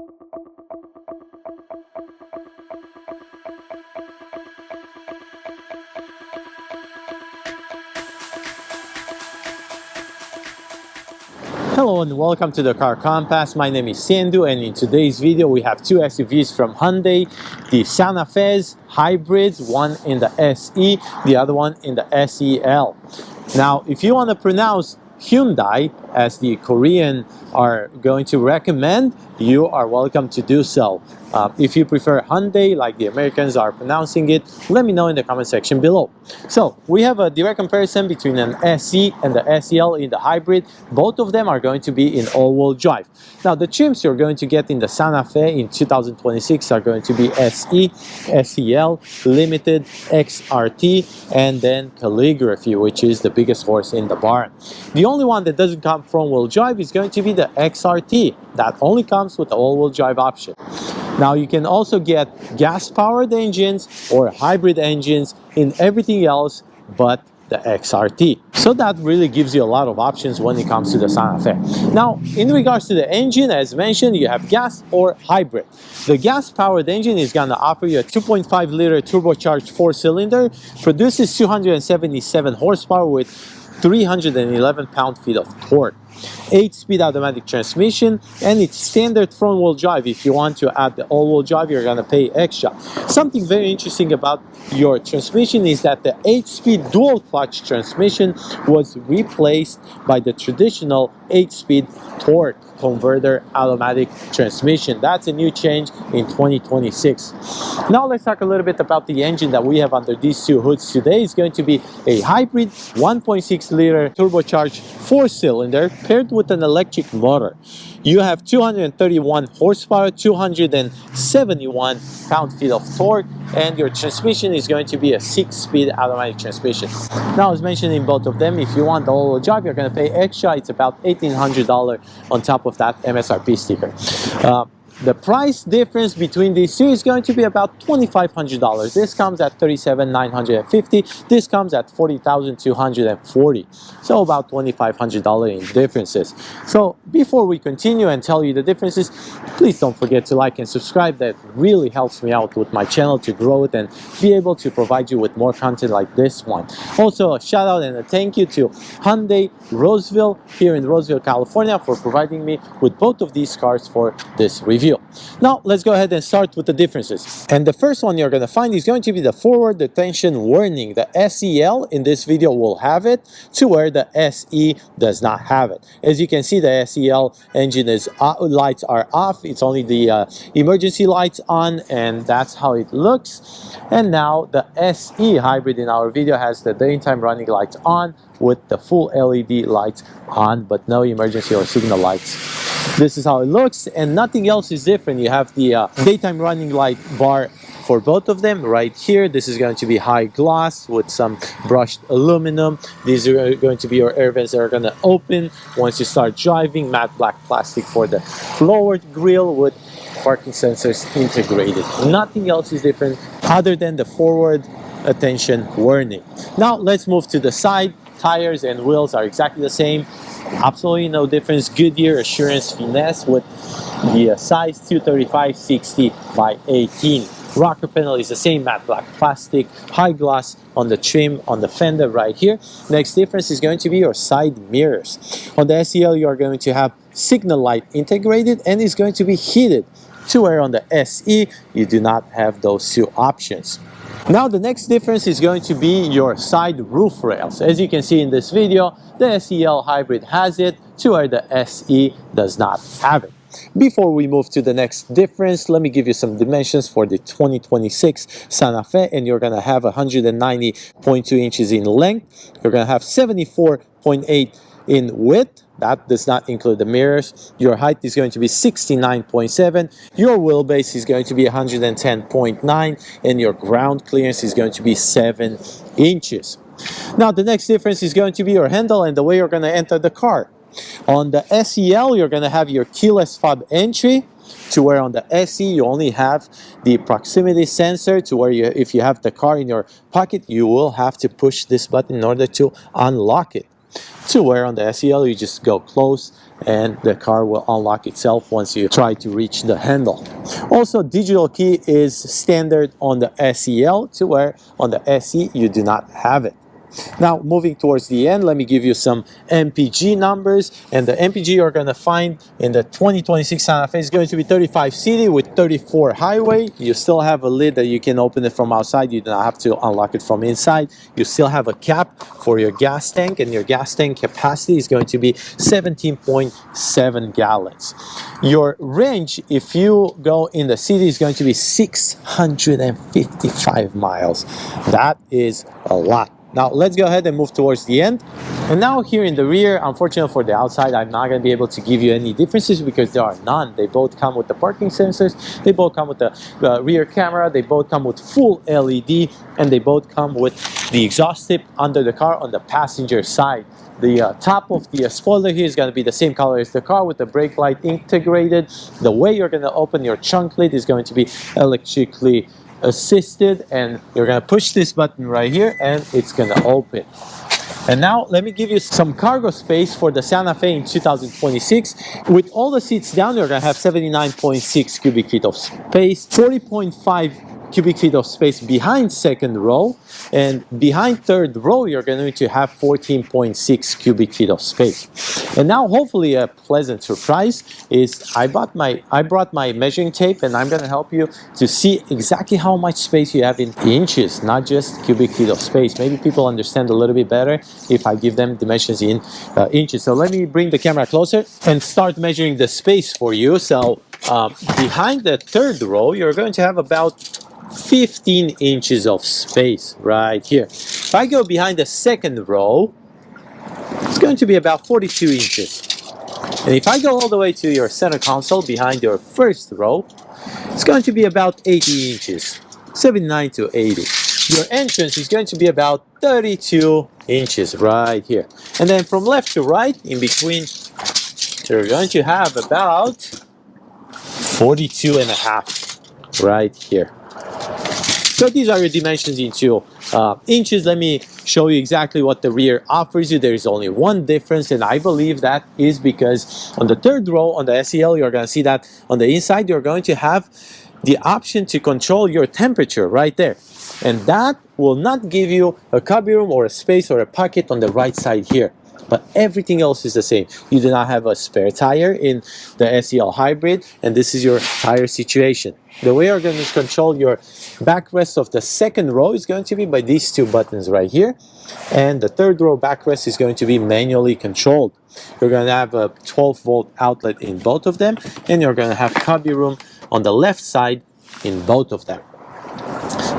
Hello and welcome to the Car Compass. My name is Sandu, and in today's video we have two SUVs from Hyundai, the Santa Fe's hybrids, one in the SE, the other one in the SEL. Now, if you want to pronounce Hyundai as the Korean are going to recommend, you are welcome to do so. If you prefer Hyundai like the Americans are pronouncing it, let me know in the comment section below. So we have a direct comparison between an SE and the SEL in the hybrid. Both of them are going to be in all-wheel drive. Now the trims you're going to get in the Santa Fe in 2026 are going to be SE, SEL, Limited, XRT, and then Calligraphy, which is the biggest horse in the barn. The only one that doesn't come front-wheel drive is going to be the XRT. That only comes with the all-wheel drive option. Now you can also get gas-powered engines or hybrid engines in everything else but the XRT. So that really gives you a lot of options when it comes to the Santa Fe. Now, in regards to the engine, as mentioned, you have gas or hybrid. The gas-powered engine is going to offer you a 2.5-liter turbocharged 4-cylinder, produces 277 horsepower with 311 pound-feet of torque. 8-speed automatic transmission, and it's standard front-wheel drive. If you want to add the all-wheel drive, you're gonna pay extra. Something very interesting about your transmission is that the 8-speed dual clutch transmission was replaced by the traditional 8-speed torque converter automatic transmission. That's a new change in 2026. Now let's talk a little bit about the engine that we have under these two hoods today. It's going to be a hybrid 1.6-liter turbocharged 4-cylinder paired with an electric motor. You have 231 horsepower, 271 pound-feet of torque, and your transmission is going to be a 6-speed automatic transmission. Now, as mentioned in both of them, if you want the all-wheel drive, you're going to pay extra. It's about $1,800 on top of that MSRP sticker. The price difference between these two is going to be about $2,500. This comes at $37,950. This comes at $40,240. So about $2,500 in differences. So before we continue and tell you the differences, please don't forget to like and subscribe. That really helps me out with my channel to grow it and be able to provide you with more content like this one. Also, a shout out and a thank you to Hyundai Roseville here in Roseville, California for providing me with both of these cars for this review. Now let's go ahead and start with the differences. And the first one you're going to find is going to be the forward detention warning. The SEL in this video will have it, to where the SE does not have it. As you can see, the SEL engine lights are off. It's only the emergency lights on, and that's how it looks. And now the SE hybrid in our video has the daytime running lights on with the full LED lights on, but no emergency or signal lights. This is how it looks, and nothing else is different. You have the daytime running light bar for both of them right here. This is going to be high gloss with some brushed aluminum. These are going to be your air vents that are going to open once you start driving. Matte black plastic for the lowered grille with parking sensors integrated. Nothing else is different other than the forward attention warning. Now let's move to the side. Tires and wheels are exactly the same. Absolutely no difference. Goodyear Assurance Finesse with the size 235/60 by 18. Rocker panel is the same, matte black plastic, high gloss on the trim on the fender right here. Next difference is going to be your side mirrors. On the SEL, you are going to have signal light integrated and it's going to be heated, to where on the SE you do not have those two options. Now the next difference is going to be your side roof rails. As you can see in this video, the SEL hybrid has it, to where the SE does not have it. Before we move to the next difference, let me give you some dimensions for the 2026 Santa Fe, and you're going to have 190.2 inches in length. You're going to have 74.8 in width. That does not include the mirrors. Your height is going to be 69.7. Your wheelbase is going to be 110.9, and your ground clearance is going to be 7 inches. Now the next difference is going to be your handle and the way you're going to enter the car. On the SEL, you're going to have your keyless fob entry, to where on the SE you only have the proximity sensor, to where if you have the car in your pocket, you will have to push this button in order to unlock it. to where on the SEL you just go close and the car will unlock itself once you try to reach the handle. Also, digital key is standard on the SEL, to where on the SE you do not have it. Now, moving towards the end, let me give you some MPG numbers. And the MPG you're going to find in the 2026 Santa Fe is going to be 35 city with 34 highway. You still have a lid that you can open it from outside. You do not have to unlock it from inside. You still have a cap for your gas tank, and your gas tank capacity is going to be 17.7 gallons. Your range, if you go in the city, is going to be 655 miles. That is a lot. Now let's go ahead and move towards the end. And now here in the rear, unfortunately for the outside, I'm not going to be able to give you any differences because there are none. They both come with the parking sensors, they both come with the rear camera, they both come with full LED, and they both come with the exhaust tip under the car on the passenger side. The top of the spoiler here is going to be the same color as the car with the brake light integrated. The way you're going to open your trunk lid is going to be electrically assisted, and you're going to push this button right here and it's going to open. And now let me give you some cargo space for the Santa Fe in 2026. With all the seats down, you're going to have 79.6 cubic feet of space, 40.5 cubic feet of space behind second row, and behind third row you're going to have 14.6 cubic feet of space. And now hopefully a pleasant surprise is I brought my measuring tape, and I'm going to help you to see exactly how much space you have in inches, not just cubic feet of space. Maybe people understand a little bit better if I give them dimensions in inches. So let me bring the camera closer and start measuring the space for you. So behind the third row you're going to have about 15 inches of space right here. If I go behind the second row, it's going to be about 42 inches. And if I go all the way to your center console behind your first row, it's going to be about 80 inches, 79 to 80. Your entrance is going to be about 32 inches right here. And then from left to right, in between, you're going to have about 42 and a half right here. So these are your dimensions into inches. Let me show you exactly what the rear offers you. There is only one difference, and I believe that is because on the third row on the SEL, you're going to see that on the inside, you're going to have the option to control your temperature right there. And that will not give you a cubby room or a space or a pocket on the right side here. But everything else is the same. You do not have a spare tire in the SEL Hybrid, and this is your tire situation. The way you're going to control your backrest of the second row is going to be by these two buttons right here, and the third row backrest is going to be manually controlled. You're going to have a 12-volt outlet in both of them, and you're going to have cubby room on the left side in both of them.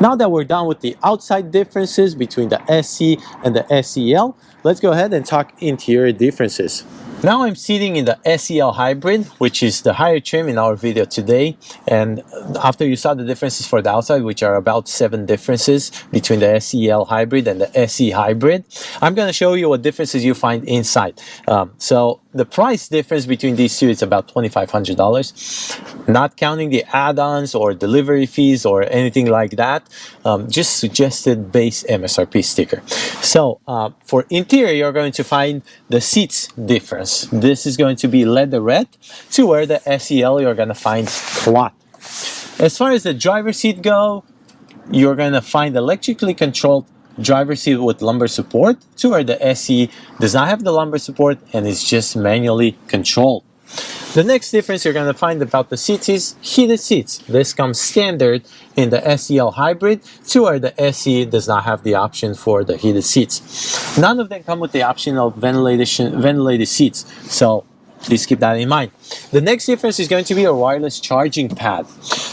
Now that we're done with the outside differences between the SE and the SEL, let's go ahead and talk interior differences. Now I'm sitting in the SEL Hybrid, which is the higher trim in our video today. And after you saw the differences for the outside, which are about 7 differences between the SEL Hybrid and the SE Hybrid, I'm going to show you what differences you find inside. So the price difference between these two is about $2,500, not counting the add-ons or delivery fees or anything like that, just suggested base MSRP sticker. So for interior, you're going to find the seats difference. This is going to be leather red, to where the SEL you're going to find cloth. As far as the driver's seat go, you're going to find electrically controlled driver's seat with lumbar support, to where the SE does not have the lumbar support and is just manually controlled. The next difference you're going to find about the seats is heated seats. This comes standard in the SEL Hybrid, to where the SE does not have the option for the heated seats. None of them come with the option of ventilated seats, so please keep that in mind. The next difference is going to be a wireless charging pad.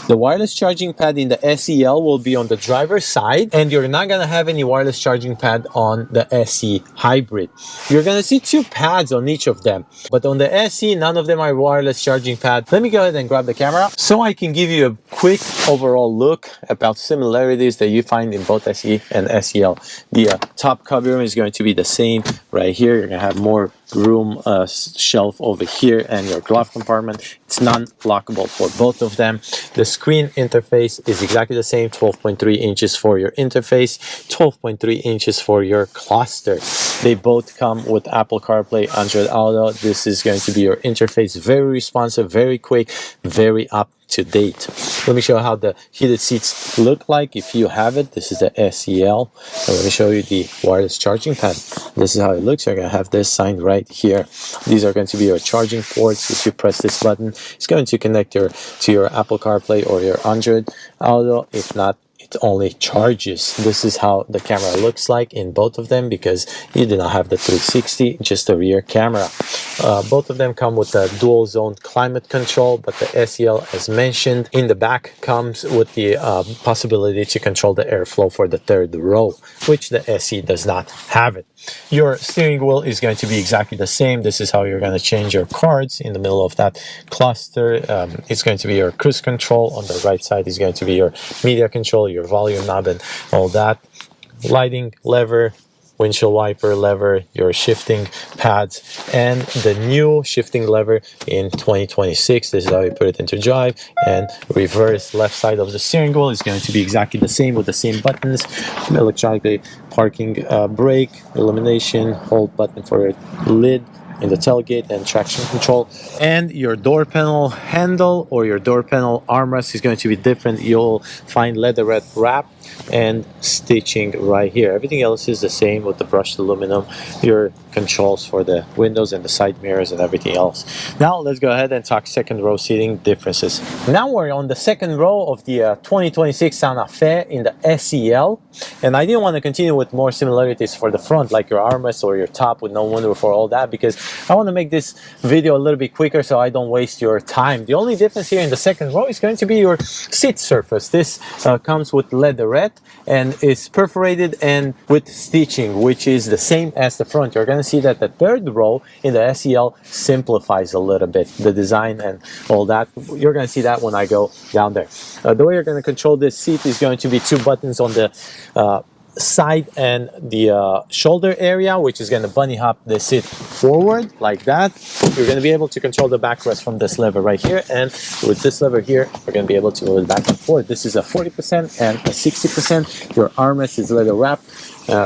The wireless charging pad in the SEL will be on the driver's side, and you're not going to have any wireless charging pad on the SE Hybrid. You're going to see 2 pads on each of them, but on the SE, none of them are wireless charging pad. Let me go ahead and grab the camera so I can give you a quick overall look about similarities that you find in both SE and SEL. The top cubby room is going to be the same right here. You're going to have more room shelf over here, and your glove glove compartment. It's non-lockable for both of them. The screen interface is exactly the same, 12.3 inches for your interface, 12.3 inches for your cluster. They both come with Apple CarPlay, Android Auto. This is going to be your interface, very responsive, very quick, very up to date. Let me show you how the heated seats look like if you have it. This is the SEL. And let me show you the wireless charging pad. This is how it looks. You're going to have this sign right here. These are going to be your charging ports. If you press this button, it's going to connect to your Apple CarPlay or your Android Auto. If not, it only charges. This is how the camera looks like in both of them, because you do not have the 360, just the rear camera. Both of them come with a dual zone climate control, but the SEL, as mentioned, in the back comes with the possibility to control the airflow for the third row, which the SE does not have it. Your steering wheel is going to be exactly the same. This is how you're going to change your cards in the middle of that cluster. It's going to be your cruise control. On the right side is going to be your media control, your volume knob, and all that. Lighting lever, windshield wiper lever, your shifting pads, and the new shifting lever in 2026. This is how you put it into drive. And reverse left side of the steering wheel is going to be exactly the same with the same buttons. Electronically parking brake, illumination, hold button for lid in the tailgate, and traction control. And your door panel handle or your door panel armrest is going to be different. You'll find leatherette wrap and stitching right here. Everything else is the same with the brushed aluminum, your controls for the windows and the side mirrors and everything else. Now let's go ahead and talk second row seating differences. Now we're on the second row of the 2026 Santa Fe in the SEL, and I didn't want to continue with more similarities for the front, like your armrest or your top with no moonroof or all that, because I want to make this video a little bit quicker so I don't waste your time. The only difference here in the second row is going to be your seat surface. This comes with leatherette and is perforated and with stitching, which is the same as the front. You're going to see that the third row in the SEL simplifies a little bit the design and all that. You're going to see that when I go down there. The way you're going to control this seat is going to be two buttons on the side and the shoulder area, which is going to bunny hop the seat forward like that. You're going to be able to control the backrest from this lever right here, and with this lever here you're going to be able to move it back and forth. This is a 40% and a 60%. Your armrest is leather wrapped,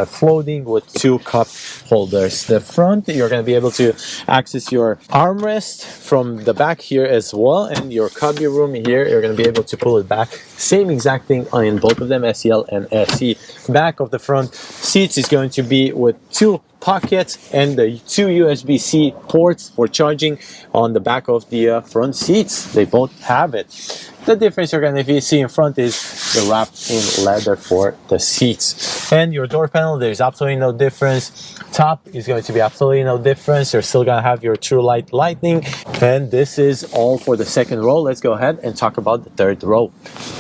floating with two cup holders. The front, you're going to be able to access your armrest from the back here as well, and your cubby room here, you're going to be able to pull it back. Same exact thing in both of them, SEL and SE. Back of the front seats is going to be with two pockets and the two USB-C ports for charging on the back of the front seats. They both have it. The difference you're going to see in front is the wrapped in leather for the seats. And your door panel, there's absolutely no difference. Top is going to be absolutely no difference. You're still going to have your True Light lighting. And this is all for the second row. Let's go ahead and talk about the third row.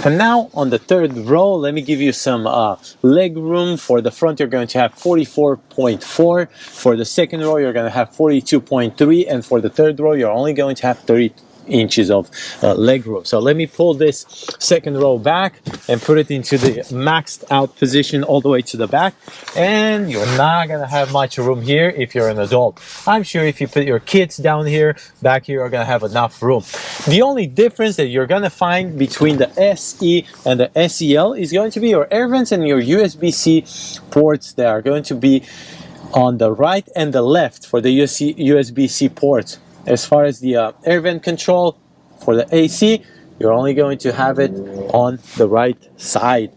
And now on the third row, let me give you some leg room. For the front, you're going to have 44.4. For the second row, you're going to have 42.3. And for the third row, you're only going to have 30 inches of leg room. So let me pull this second row back and put it into the maxed out position all the way to the back, and you're not gonna have much room here if you're an adult. I'm sure if you put your kids down here, back here, you're gonna have enough room. The only difference that you're gonna find between the SE and the SEL is going to be your air vents and your USB-C ports that are going to be on the right and the left for the USB-C ports. As far as the air vent control for the AC, you're only going to have it on the right side.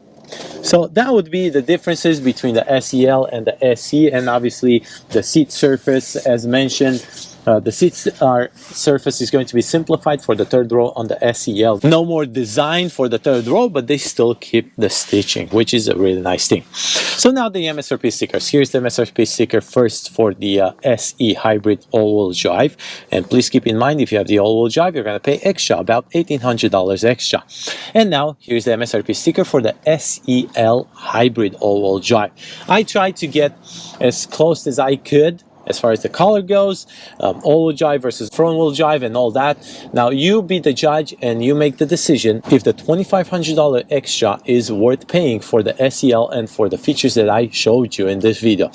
So that would be the differences between the SEL and the SE, and obviously the seat surface, as mentioned. The seat surface is going to be simplified for the third row on the SEL. No more design for the third row, but they still keep the stitching, which is a really nice thing. So now the MSRP stickers. Here's the MSRP sticker first for the SE hybrid all-wheel drive. And please keep in mind, if you have the all-wheel drive, you're going to pay extra, about $1,800 extra. And now here's the MSRP sticker for the SEL hybrid all-wheel drive. I tried to get as close as I could as far as the color goes, all-wheel drive versus front-wheel drive and all that. Now you be the judge and you make the decision if the $2,500 extra is worth paying for the SEL and for the features that I showed you in this video.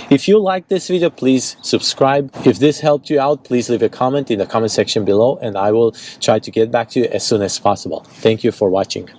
If you like this video, please subscribe. If this helped you out, please leave a comment in the comment section below and I will try to get back to you as soon as possible. Thank you for watching.